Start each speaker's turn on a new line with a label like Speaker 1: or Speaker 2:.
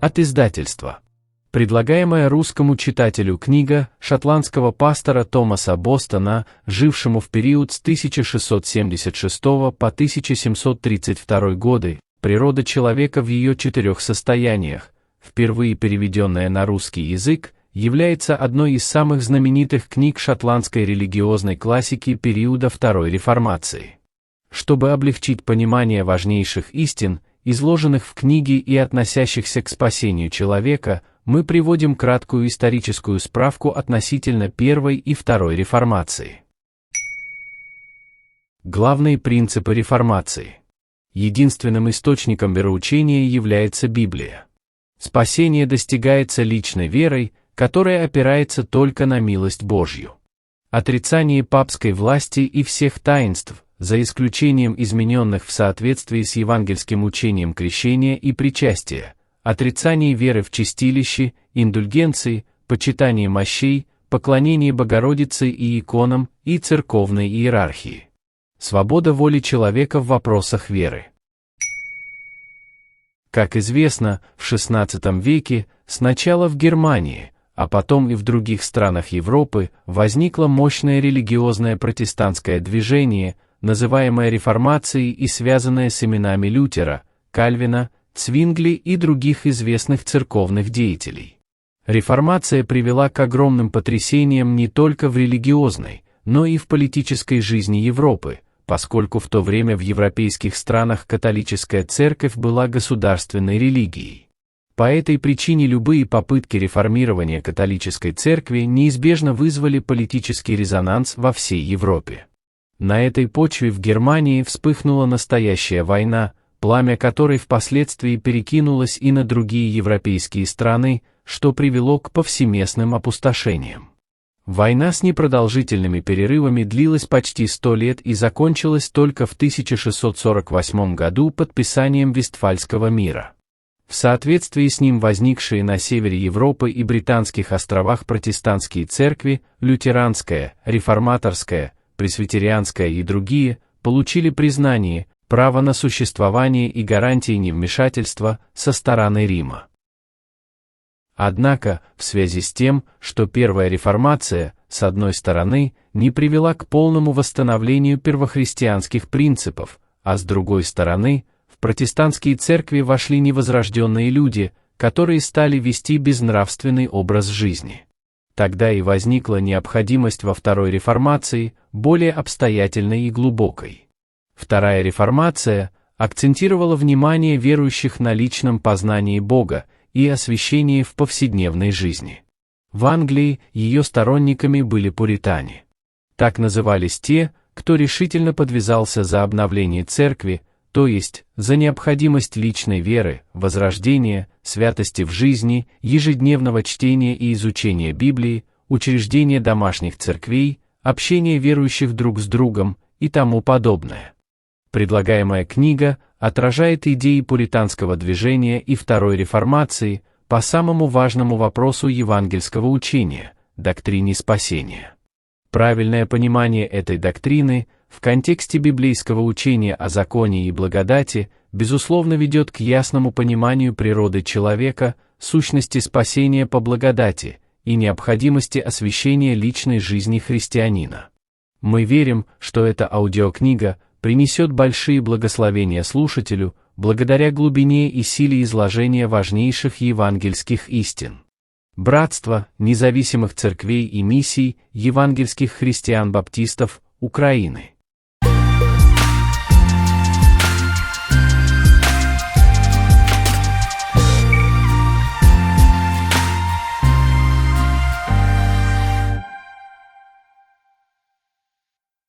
Speaker 1: От издательства. Предлагаемая русскому читателю книга шотландского пастора Томаса Бостона, жившему в период с 1676 по 1732 годы, «Природа человека в ее 4 состояниях», впервые переведенная на русский язык, является одной из самых знаменитых книг шотландской религиозной классики периода Второй Реформации. Чтобы облегчить понимание важнейших истин, изложенных в книге и относящихся к спасению человека, мы приводим краткую историческую справку относительно Первой и Второй Реформации. Главные принципы Реформации. Единственным источником вероучения является Библия. Спасение достигается личной верой, которая опирается только на милость Божью. Отрицание папской власти и всех таинств, за исключением измененных в соответствии с евангельским учением крещения и причастия, отрицание веры в чистилище, индульгенции, почитание мощей, поклонение Богородице и иконам и церковной иерархии. Свобода воли человека в вопросах веры. Как известно, в XVI веке, сначала в Германии, а потом и в других странах Европы, возникло мощное религиозное протестантское движение, называемое Реформацией и связанное с именами Лютера, Кальвина, Цвингли и других известных церковных деятелей. Реформация привела к огромным потрясениям не только в религиозной, но и в политической жизни Европы, поскольку в то время в европейских странах католическая церковь была государственной религией. По этой причине любые попытки реформирования католической церкви неизбежно вызвали политический резонанс во всей Европе. На этой почве в Германии вспыхнула настоящая война, пламя которой впоследствии перекинулось и на другие европейские страны, что привело к повсеместным опустошениям. Война с непродолжительными перерывами длилась почти 100 лет и закончилась только в 1648 году подписанием Вестфальского мира. В соответствии с ним возникшие на севере Европы и Британских островах протестантские церкви, лютеранская, реформаторская, пресвитерианская и другие, получили признание, право на существование и гарантии невмешательства со стороны Рима. Однако, в связи с тем, что Первая Реформация, с одной стороны, не привела к полному восстановлению первохристианских принципов, а с другой стороны, в протестантские церкви вошли невозрожденные люди, которые стали вести безнравственный образ жизни. Тогда и возникла необходимость во Второй Реформации, более обстоятельной и глубокой. Вторая Реформация акцентировала внимание верующих на личном познании Бога и освящении в повседневной жизни. В Англии ее сторонниками были пуритане. Так назывались те, кто решительно подвязался за обновление церкви, то есть за необходимость личной веры, возрождения, святости в жизни, ежедневного чтения и изучения Библии, учреждения домашних церквей, общения верующих друг с другом и тому подобное. Предлагаемая книга отражает идеи пуританского движения и Второй Реформации по самому важному вопросу евангельского учения – доктрине спасения. Правильное понимание этой доктрины в контексте библейского учения о законе и благодати, безусловно, ведет к ясному пониманию природы человека, сущности спасения по благодати и необходимости освящения личной жизни христианина. Мы верим, что эта аудиокнига принесет большие благословения слушателю, благодаря глубине и силе изложения важнейших евангельских истин. Братство независимых церквей и миссий евангельских христиан-баптистов Украины.